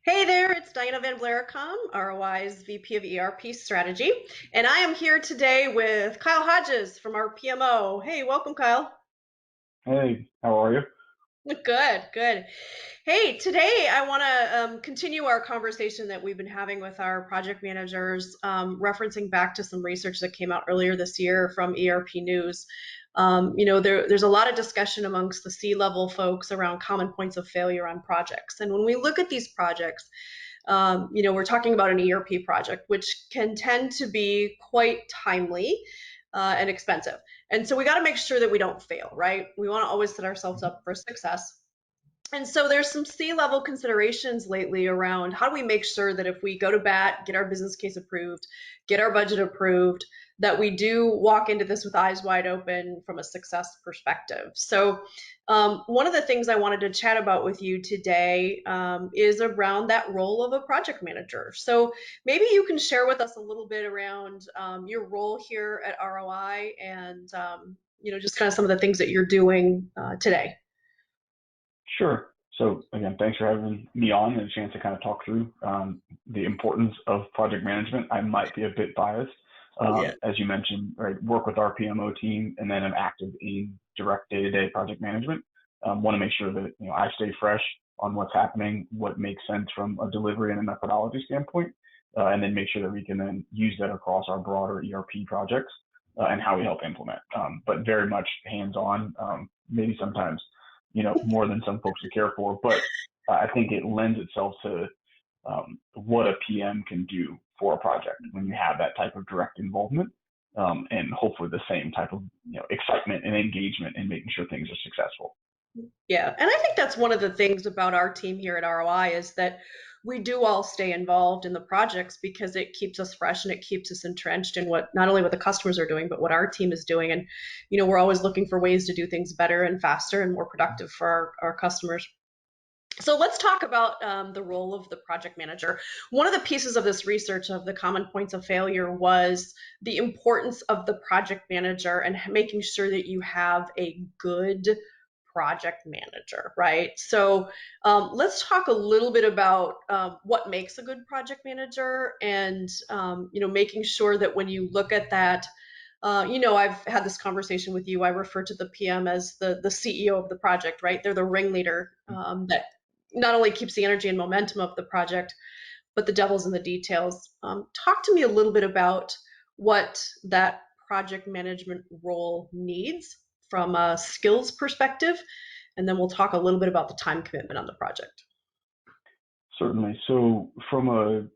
Hey there, it's Diana Van Blaricom, ROI's VP of ERP Strategy, and I am here today with Kyle Hodges from our PMO. Hey, welcome, Kyle. Hey, how are you? Good, good. Hey, today I want to continue our conversation that we've been having with our project managers, referencing back to some research that came out earlier this year from ERP News. There's a lot of discussion amongst the C-level folks around common points of failure on projects. And when we look at these projects, we're talking about an ERP project, which can tend to be quite timely and expensive. And so we got to make sure that we don't fail, right? We want to always set ourselves up for success. And so there's some C-level considerations lately around how do we make sure that if we go to bat, get our business case approved, get our budget approved, that we do walk into this with eyes wide open from a success perspective. So one of the things I wanted to chat about with you today is around that role of a project manager. So maybe you can share with us a little bit around your role here at ROI and just kind of some of the things that you're doing today. Sure. So again, thanks for having me on and a chance to kind of talk through the importance of project management. I might be a bit biased, Yeah. as you mentioned, right? Work with our PMO team, and then I'm active in direct day-to-day project management. Want to make sure that I stay fresh on what's happening, what makes sense from a delivery and a methodology standpoint, and then make sure that we can then use that across our broader ERP projects and how we help implement. But very much hands-on, maybe sometimes more than some folks would care for. But I think it lends itself to what a PM can do for a project when you have that type of direct involvement, and hopefully the same type of excitement and engagement in making sure things are successful. Yeah, and I think that's one of the things about our team here at ROI is that we do all stay involved in the projects because it keeps us fresh and it keeps us entrenched in what not only what the customers are doing, but what our team is doing. And we're always looking for ways to do things better and faster and more productive for our customers. So let's talk about the role of the project manager. One of the pieces of this research of the common points of failure was the importance of the project manager and making sure that you have a good project manager, right? So let's talk a little bit about what makes a good project manager and, making sure that when you look at that, I've had this conversation with you. I refer to the PM as the CEO of the project, right? They're the ringleader that not only keeps the energy and momentum of the project, but the devil's in the details. Talk to me a little bit about what that project management role needs from a skills perspective, and then we'll talk a little bit about the time commitment on the project. Certainly. So from a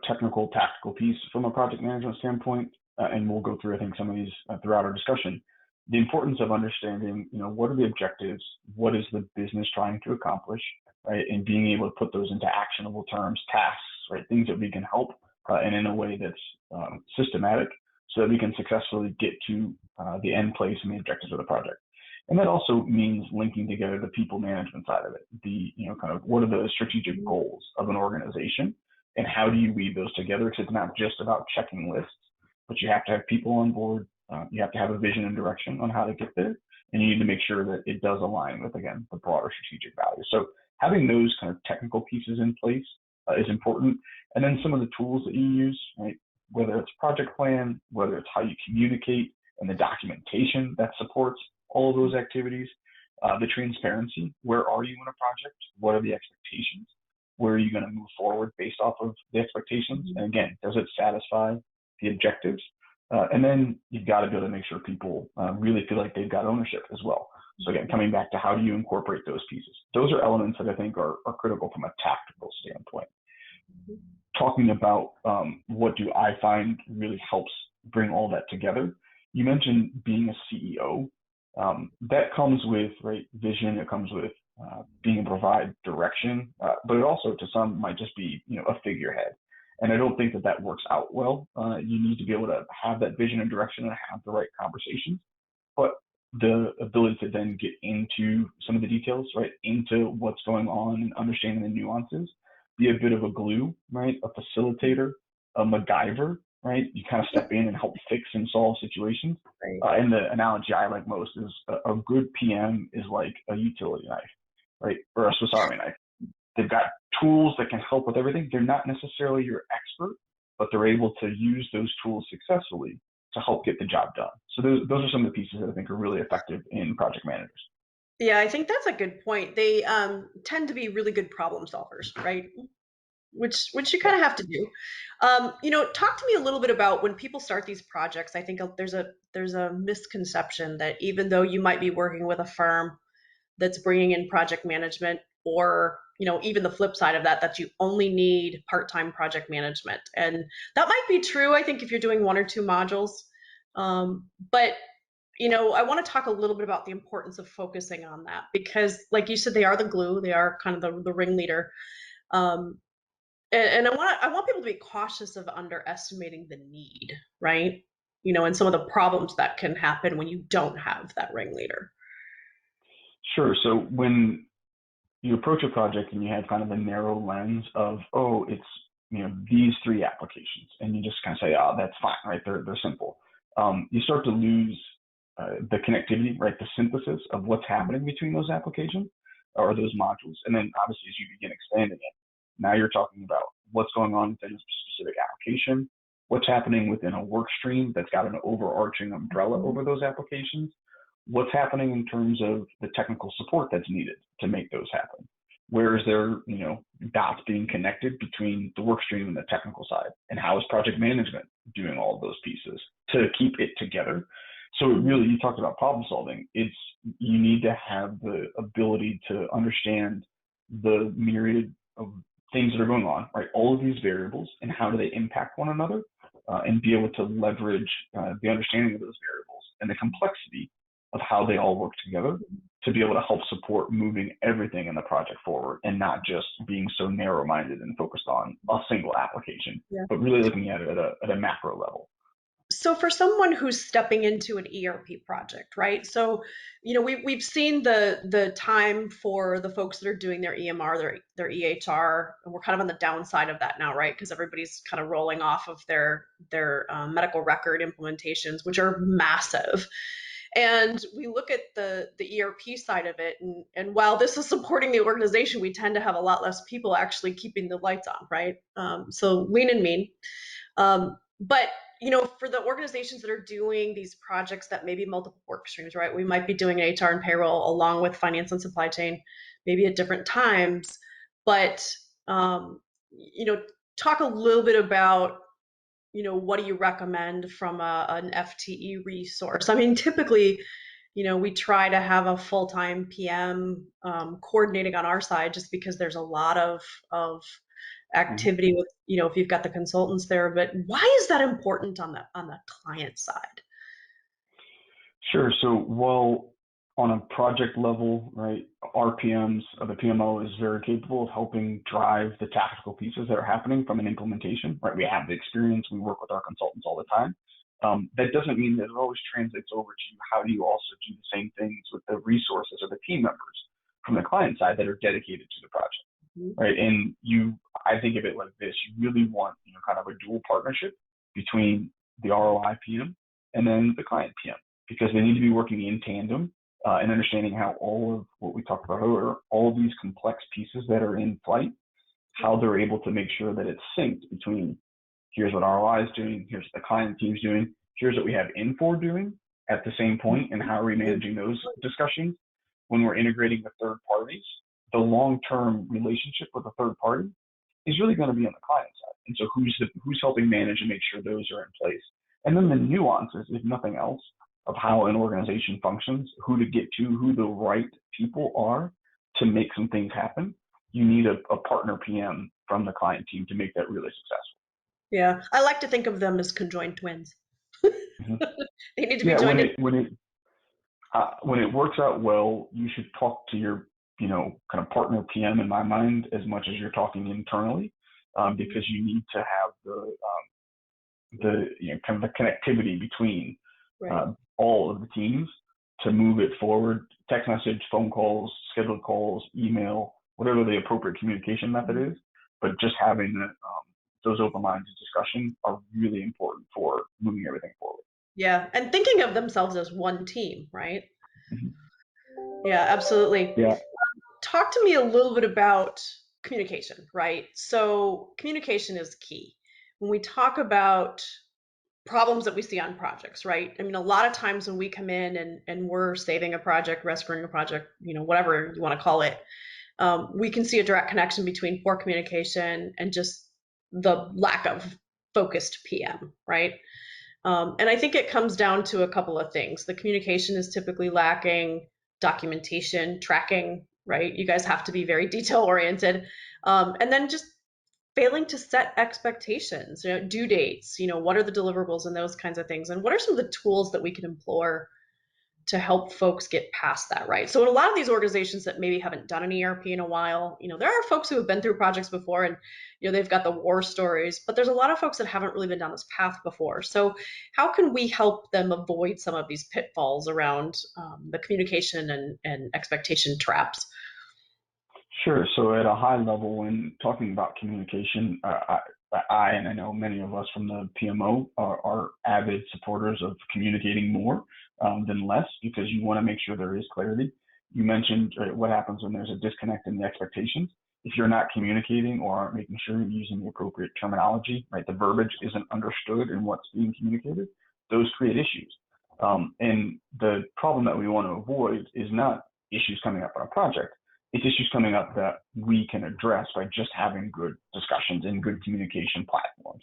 technical, tactical piece, from a project management standpoint, and we'll go through, I think, some of these throughout our discussion, the importance of understanding, what are the objectives, what is the business trying to accomplish, right, and being able to put those into actionable terms, tasks, right, things that we can help, and in a way that's systematic, so that we can successfully get to the end place and the objectives of the project. And that also means linking together the people management side of it, the, kind of what are the strategic goals of an organization and how do you weave those together? Because it's not just about checking lists, but you have to have people on board. You have to have a vision and direction on how to get there. And you need to make sure that it does align with, again, the broader strategic values. So having those kind of technical pieces in place is important. And then some of the tools that you use, right? Whether it's project plan, whether it's how you communicate and the documentation that supports all of those activities, the transparency, where are you in a project? What are the expectations? Where are you going to move forward based off of the expectations? And again, does it satisfy the objectives? And then you've got to be able to make sure people really feel like they've got ownership as well. So again, coming back to how do you incorporate those pieces? Those are elements that I think are critical from a tactical standpoint. Talking about what do I find really helps bring all that together. You mentioned being a CEO. That comes with vision. It comes with being able to provide direction, but it also to some might just be a figurehead. And I don't think that works out well. You need to be able to have that vision and direction and have the right conversations, but the ability to then get into some of the details, right, into what's going on and understanding the nuances, be a bit of a glue, right, a facilitator, a MacGyver, right? You kind of step in and help fix and solve situations. Right. And the analogy I like most is a good PM is like a utility knife, right, or a Swiss Army knife. they've got tools that can help with everything. They're not necessarily your expert, but they're able to use those tools successfully to help get the job done. So those are some of the pieces that I think are really effective in project managers. Yeah, I think that's a good point. They tend to be really good problem solvers, right? Which you kind Yeah. of have to do. Talk to me a little bit about when people start these projects. I think there's a misconception that even though you might be working with a firm that's bringing in project management, or even the flip side of that, that you only need part-time project management, and that might be true. I think if you're doing one or two modules, but I want to talk a little bit about the importance of focusing on that because, like you said, they are the glue. They are kind of the ringleader. Um, and I want people to be cautious of underestimating the need, right? And some of the problems that can happen when you don't have that ringleader. Sure. So when you approach a project and you have kind of a narrow lens of, oh, it's these three applications, and you just kind of say, oh, that's fine, right? They're simple. You start to lose the connectivity, right? The synthesis of what's happening between those applications or those modules, and then obviously as you begin expanding it, now you're talking about what's going on within a specific application, what's happening within a work stream that's got an overarching umbrella over those applications, what's happening in terms of the technical support that's needed to make those happen. Where is there, dots being connected between the work stream and the technical side? And how is project management doing all of those pieces to keep it together? So really, you talked about problem solving. You need to have the ability to understand the myriad of things that are going on, right? All of these variables and how do they impact one another, and be able to leverage the understanding of those variables and the complexity of how they all work together to be able to help support moving everything in the project forward, and not just being so narrow-minded and focused on a single application, Yeah. but really looking at it at a macro level. So for someone who's stepping into an ERP project, right? So, we've seen the time for the folks that are doing their EMR, their EHR, and we're kind of on the downside of that now, right? Because everybody's kind of rolling off of their medical record implementations, which are massive. And we look at the ERP side of it, and while this is supporting the organization, we tend to have a lot less people actually keeping the lights on, right? So lean and mean. But for the organizations that are doing these projects that may be multiple work streams, right? We might be doing HR and payroll along with finance and supply chain, maybe at different times. But talk a little bit about what do you recommend from an FTE resource? I mean, typically, we try to have a full-time PM coordinating on our side, just because there's a lot of Mhm. activity with, if you've got the consultants there. But why is that important on the client side? Sure. So while on a project level, right, our PMs, the PMO is very capable of helping drive the tactical pieces that are happening from an implementation, right? We have the experience, we work with our consultants all the time. That doesn't mean that it always translates over to how do you also do the same things with the resources or the team members from the client side that are dedicated to the project, Mhm. right? And I think of it like this: you really want, kind of a dual partnership between the ROI PM and then the client PM, because they need to be working in tandem, and understanding how all of what we talked about earlier, all of these complex pieces that are in flight, how they're able to make sure that it's synced between here's what ROI is doing, here's what the client team's doing, here's what we have Infor doing at the same point, and how are we managing those discussions when we're integrating the third parties. The long-term relationship with the third party is really going to be on the client side. And so who's helping manage and make sure those are in place. And then the nuances, if nothing else, of how an organization functions, who to get to, who the right people are to make some things happen. You need a partner PM from the client team to make that really successful. Yeah, I like to think of them as conjoined twins. Mm-hmm. They need to be Yeah, joined in. when it works out well, you should talk to your kind of partner PM in my mind as much as you're talking internally, because you need to have the kind of the connectivity between Right. all of the teams to move it forward. Text message, phone calls, scheduled calls, email, whatever the appropriate communication method is. But just having those open lines of discussion are really important for moving everything forward. Yeah, and thinking of themselves as one team, right? Mhm. Yeah, absolutely. Yeah. Talk to me a little bit about communication, right? So communication is key. When we talk about problems that we see on projects, right? I mean, a lot of times when we come in and we're saving a project, rescuing a project, whatever you want to call it, we can see a direct connection between poor communication and just the lack of focused PM, right? And I think it comes down to a couple of things. The communication is typically lacking, documentation, tracking, right? You guys have to be very detail oriented. And then just failing to set expectations, due dates, what are the deliverables and those kinds of things. And what are some of the tools that we can employ to help folks get past that, right? So in a lot of these organizations that maybe haven't done an ERP in a while, there are folks who have been through projects before and they've got the war stories, but there's a lot of folks that haven't really been down this path before. So how can we help them avoid some of these pitfalls around the communication and expectation traps? Sure. So at a high level, when talking about communication, I and I know many of us from the PMO are avid supporters of communicating more than less, because you want to make sure there is clarity. You mentioned what happens when there's a disconnect in the expectations. If you're not communicating or aren't making sure you're using the appropriate terminology, right, the verbiage isn't understood in what's being communicated, those create issues. And the problem that we want to avoid is not issues coming up on a project. It's issues coming up that we can address by just having good discussions and good communication platforms.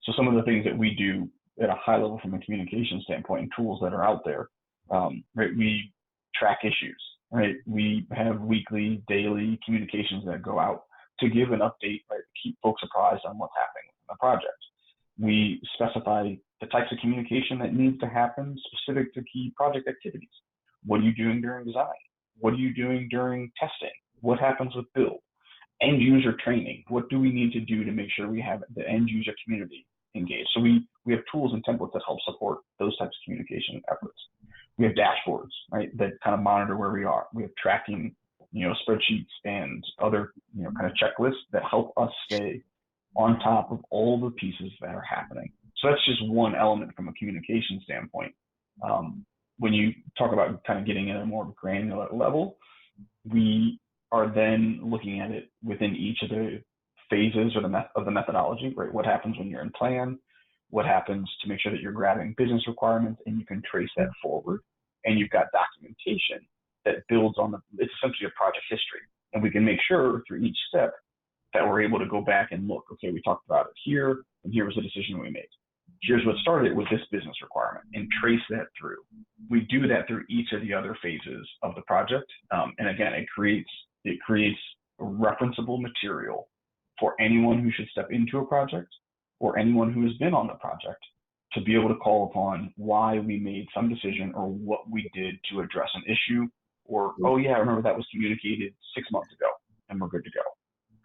So some of the things that we do at a high level from a communication standpoint and tools that are out there, right? We track issues, right? We have weekly, daily communications that go out to give an update, right? To keep folks apprised on what's happening in the project. We specify the types of communication that needs to happen specific to key project activities. What are you doing during design? What are you doing during testing? What happens with build? End user training. What do we need to do to make sure we have the end user community engaged? So we have tools and templates that help support those types of communication efforts. We have dashboards, right, that kind of monitor where we are. We have tracking, spreadsheets and other, kind of checklists that help us stay on top of all the pieces that are happening. So that's just one element from a communication standpoint. When you talk about kind of getting at a more granular level, we are then looking at it within each of the phases or of the methodology, right? What happens when you're in plan? What happens to make sure that you're grabbing business requirements and you can trace that forward? And you've got documentation that builds on it's essentially a project history. And we can make sure through each step that we're able to go back and look, okay, we talked about it here, and here was the decision we made. Here's what started with this business requirement, and trace that through. We do that through each of the other phases of the project. And again, it creates referenceable material for anyone who should step into a project or anyone who has been on the project to be able to call upon why we made some decision or what we did to address an issue, or, oh yeah, I remember that was communicated 6 months ago and we're good to go.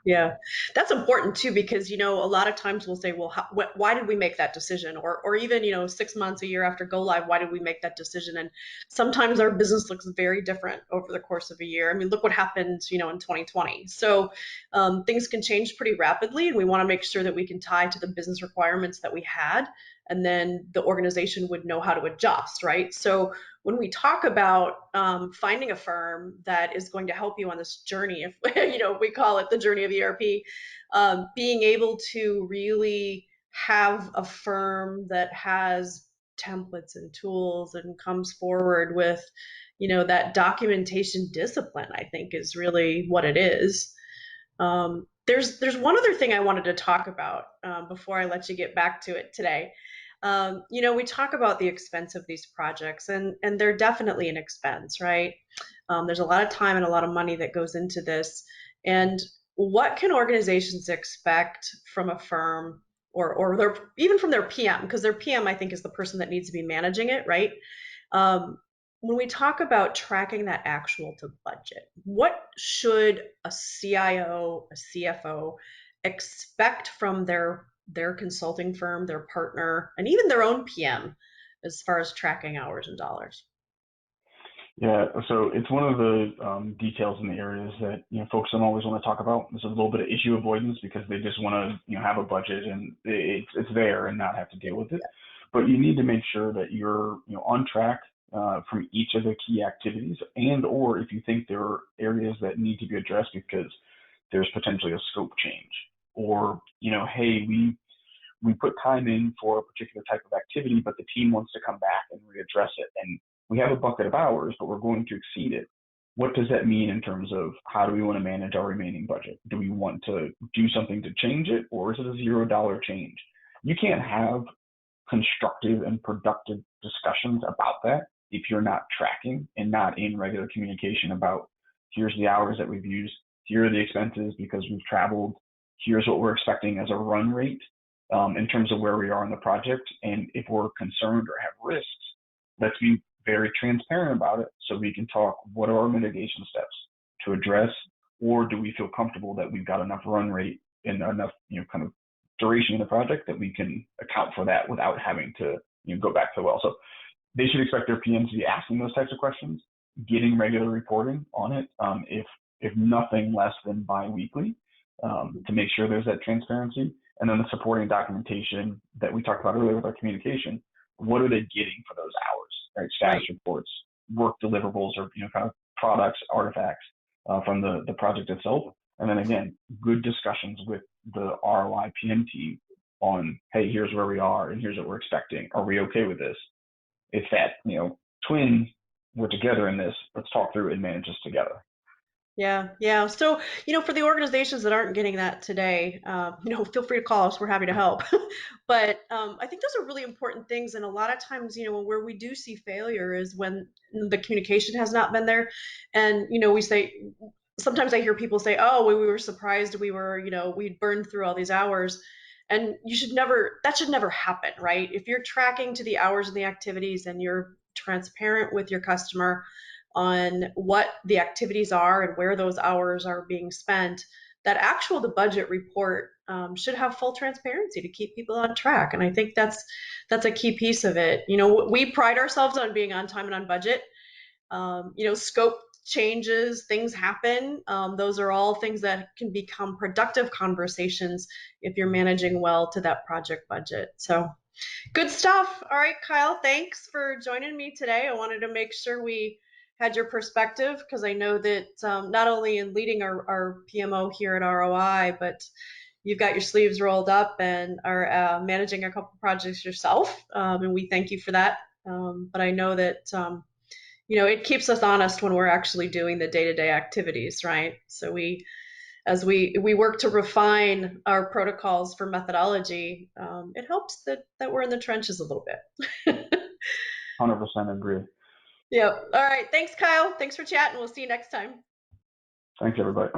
Yeah, that's important too, because a lot of times we'll say, well, why did we make that decision? Or even 6 months, a year after go live, why did we make that decision? And sometimes our business looks very different over the course of a year. I mean, look what happened, in 2020. So things can change pretty rapidly, and we want to make sure that we can tie to the business requirements that we had, and then the organization would know how to adjust, right? So when we talk about finding a firm that is going to help you on this journey, if we call it the journey of ERP, being able to really have a firm that has templates and tools and comes forward with, that documentation discipline, I think is really what it is. There's one other thing I wanted to talk about before I let you get back to it today. We talk about the expense of these projects, and they're definitely an expense, right? There's a lot of time and a lot of money that goes into this. And what can organizations expect from a firm or even from their PM? Because their PM, I think, is the person that needs to be managing it, right? When we talk about tracking that actual to budget, what should a CIO, a CFO expect from their consulting firm, their partner, and even their own PM as far as tracking hours and dollars? Yeah, so it's one of the details in the areas that folks don't always want to talk about. There's a little bit of issue avoidance because they just want to have a budget and it's there and not have to deal with it. But you need to make sure that you're on track from each of the key activities, and or if you think there are areas that need to be addressed because there's potentially a scope change, or hey, we put time in for a particular type of activity, but the team wants to come back and readdress it, and we have a bucket of hours, but we're going to exceed it. What does that mean in terms of how do we want to manage our remaining budget? Do we want to do something to change it, or is it a $0 change? You can't have constructive and productive discussions about that if you're not tracking and not in regular communication about, here's the hours that we've used, here are the expenses because we've traveled, here's what we're expecting as a run rate in terms of where we are in the project. And if we're concerned or have risks, let's be very transparent about it so we can talk, what are our mitigation steps to address, or do we feel comfortable that we've got enough run rate and enough kind of duration in the project that we can account for that without having to go back to the well. So they should expect their PMs to be asking those types of questions, getting regular reporting on it, if nothing less than bi-weekly, to make sure there's that transparency. And then the supporting documentation that we talked about earlier with our communication. What are they getting for those hours? Right? Status reports, work deliverables, or kind of products, artifacts from the project itself. And then again, good discussions with the ROI PM team on, hey, here's where we are and here's what we're expecting. Are we okay with this? It's that, twins, we're together in this. Let's talk through it and manage this together. Yeah, yeah. So, for the organizations that aren't getting that today, feel free to call us. We're happy to help. But I think those are really important things. And a lot of times, where we do see failure is when the communication has not been there. And, we say, sometimes I hear people say, oh, we were surprised we'd burned through all these hours. And that should never happen, right? If you're tracking to the hours and the activities and you're transparent with your customer on what the activities are and where those hours are being spent, the budget report should have full transparency to keep people on track. And I think that's a key piece of it. We pride ourselves on being on time and on budget. Scope changes, things happen. Those are all things that can become productive conversations if you're managing well to that project budget. So good stuff. All right, Kyle, thanks for joining me today. I wanted to make sure we had your perspective because I know that not only in leading our PMO here at ROI, but you've got your sleeves rolled up and are managing a couple projects yourself. And we thank you for that. But I know that, it keeps us honest when we're actually doing the day-to-day activities, right? So as we work to refine our protocols for methodology, it helps that we're in the trenches a little bit. 100% agree. Yep. All right. Thanks, Kyle. Thanks for chatting. We'll see you next time. Thanks, everybody.